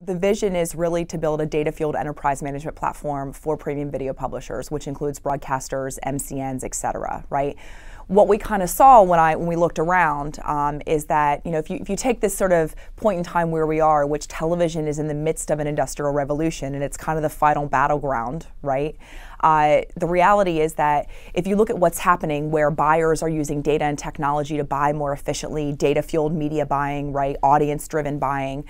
The vision is really to build a data-fueled enterprise management platform for premium video publishers, which includes broadcasters, MCNs, et cetera, right? What we kind of saw when we looked around is that, if you take this sort of point in time where we are, which television is in the midst of an industrial revolution and it's kind of the final battleground, right? The reality is that if you look at what's happening where buyers are using data and technology to buy more efficiently, data-fueled media buying, right, audience-driven buying,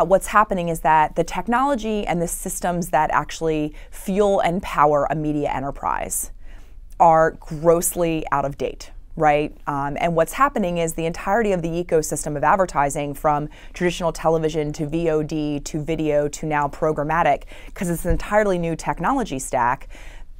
what's happening is that the technology and the systems that actually fuel and power a media enterprise are grossly out of date, right? And what's happening is the entirety of the ecosystem of advertising, from traditional television to VOD to video to now programmatic, because it's an entirely new technology stack,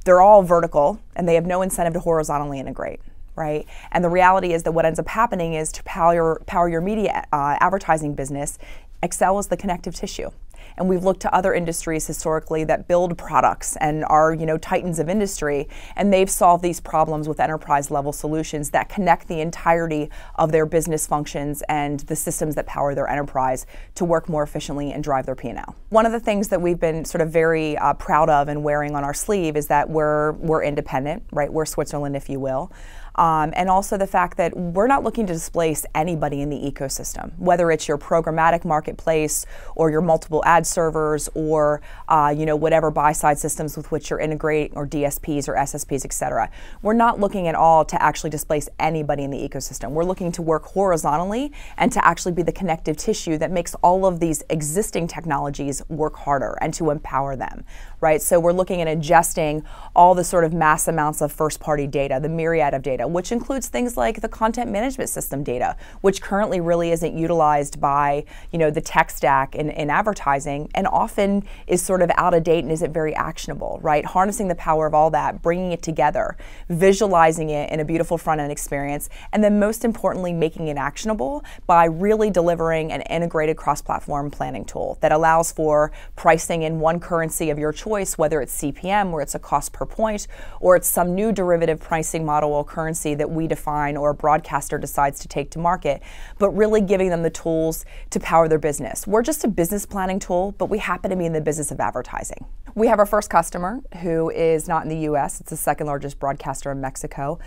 they're all vertical and they have no incentive to horizontally integrate. Right? And the reality is that what ends up happening is to power your media advertising business, Excel is the connective tissue. And we've looked to other industries historically that build products and are, titans of industry, and they've solved these problems with enterprise level solutions that connect the entirety of their business functions and the systems that power their enterprise to work more efficiently and drive their P&L. One of the things that we've been sort of very proud of and wearing on our sleeve is that we're independent, right? We're Switzerland, if you will. And also the fact that we're not looking to displace anybody in the ecosystem, whether it's your programmatic marketplace or your multiple ad servers or whatever buy-side systems with which you're integrating, or DSPs or SSPs, et cetera. We're not looking at all to actually displace anybody in the ecosystem. We're looking to work horizontally and to actually be the connective tissue that makes all of these existing technologies work harder and to empower them, right? So we're looking at ingesting all the sort of mass amounts of first-party data, the myriad of data, which includes things like the content management system data, which currently really isn't utilized by, the tech stack in advertising, and often is sort of out of date and isn't very actionable, right? Harnessing the power of all that, bringing it together, visualizing it in a beautiful front-end experience, and then most importantly, making it actionable by really delivering an integrated cross-platform planning tool that allows for pricing in one currency of your choice, whether it's CPM, where it's a cost per point, or it's some new derivative pricing model or currency that we define or a broadcaster decides to take to market, but really giving them the tools to power their business. We're just a business planning tool, but we happen to be in the business of advertising. We have our first customer who is not in the US. It's the second largest broadcaster in Mexico,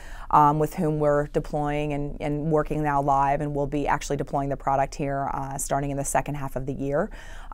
with whom we're deploying and working now live, and we'll be actually deploying the product here starting in the second half of the year.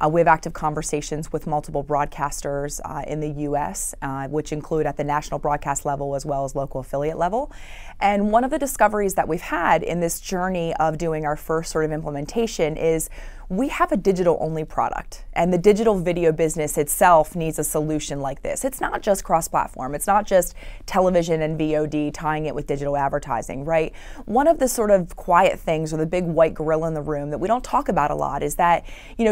We have active conversations with multiple broadcasters in the US, which include at the national broadcast level as well as local affiliate level. And one of the discoveries that we've had in this journey of doing our first sort of implementation is we have a digital-only product, and the digital video business itself needs a solution like this. It's not just cross-platform. It's not just television and VOD tying it with digital advertising, right? One of the sort of quiet things, or the big white gorilla in the room that we don't talk about a lot, is that,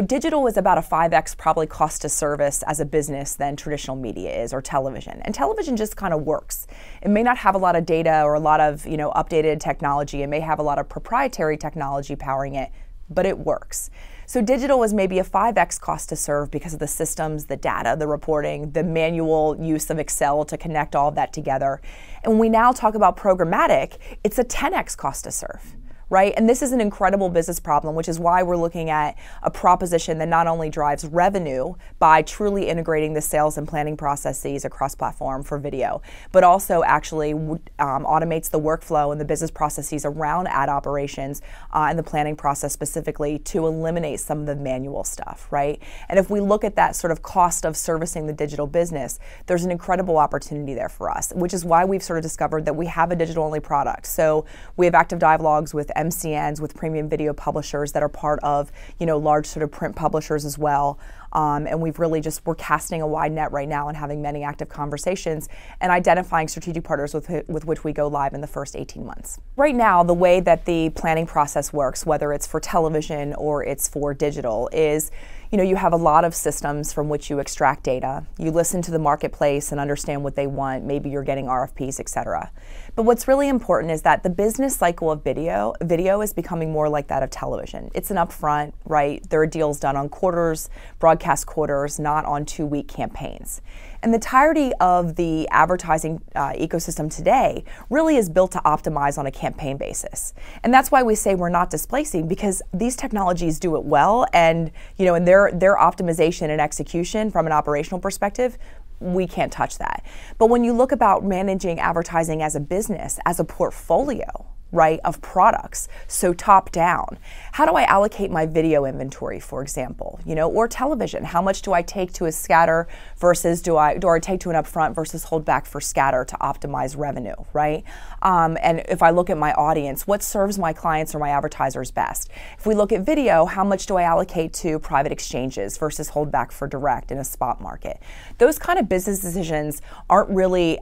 digital is about a 5x probably cost to service as a business than traditional media is, or television. And television just kind of works. It may not have a lot of data or a lot of, updated technology. It may have a lot of proprietary technology powering it, but it works. So digital is maybe a 5x cost to serve because of the systems, the data, the reporting, the manual use of Excel to connect all of that together. And when we now talk about programmatic, it's a 10x cost to serve. Right? And this is an incredible business problem, which is why we're looking at a proposition that not only drives revenue by truly integrating the sales and planning processes across platform for video, but also actually automates the workflow and the business processes around ad operations and the planning process specifically to eliminate some of the manual stuff, right? And if we look at that sort of cost of servicing the digital business, there's an incredible opportunity there for us, which is why we've sort of discovered that we have a digital-only product. So we have active dialogues with MCNs, with premium video publishers that are part of, large sort of print publishers as well. And we're casting a wide net right now and having many active conversations and identifying strategic partners with which we go live in the first 18 months. Right now, the way that the planning process works, whether it's for television or it's for digital, is you have a lot of systems from which you extract data. You listen to the marketplace and understand what they want. Maybe you're getting RFPs, et cetera. But what's really important is that the business cycle of video is becoming more like that of television. It's an upfront, right? There are deals done on quarters, broadcast quarters, not on 2-week campaigns. And the entirety of the advertising ecosystem today really is built to optimize on a campaign basis. And that's why we say we're not displacing, because these technologies do it well, and in their optimization and execution from an operational perspective, we can't touch that. But when you look about managing advertising as a business, as a portfolio, right, of products, so top down, how do I allocate my video inventory, for example, or television? How much do I take to a scatter versus do I take to an upfront versus hold back for scatter to optimize revenue, right? And if I look at my audience, what serves my clients or my advertisers best? If we look at video, how much do I allocate to private exchanges versus hold back for direct in a spot market? Those kind of business decisions aren't really,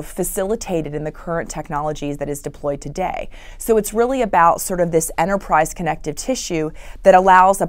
facilitated in the current technologies that is deployed today. So it's really about sort of this enterprise connective tissue that allows a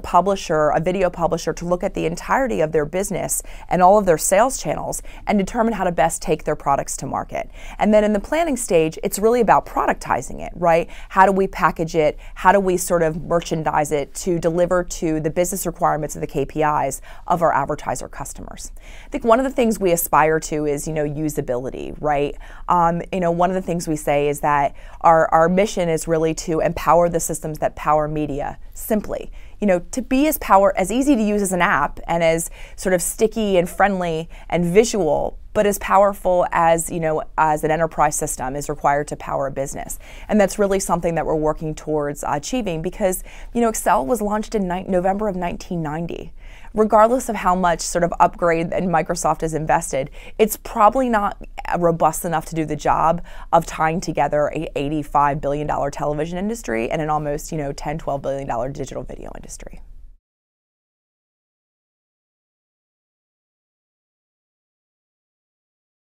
video publisher, to look at the entirety of their business and all of their sales channels and determine how to best take their products to market. And then in the planning stage, it's really about productizing it, right? How do we package it? How do we sort of merchandise it to deliver to the business requirements of the KPIs of our advertiser customers? I think one of the things we aspire to is, usability, right? One of the things we say is that our mission is really to empower the systems that power media simply. To be as easy to use as an app and as sort of sticky and friendly and visual, but as powerful as, as an enterprise system is required to power a business. And that's really something that we're working towards achieving, because, Excel was launched in November of 1990. Regardless of how much sort of upgrade that Microsoft has invested, it's probably not robust enough to do the job of tying together a $85 billion television industry and an almost, $10, $12 billion digital video industry.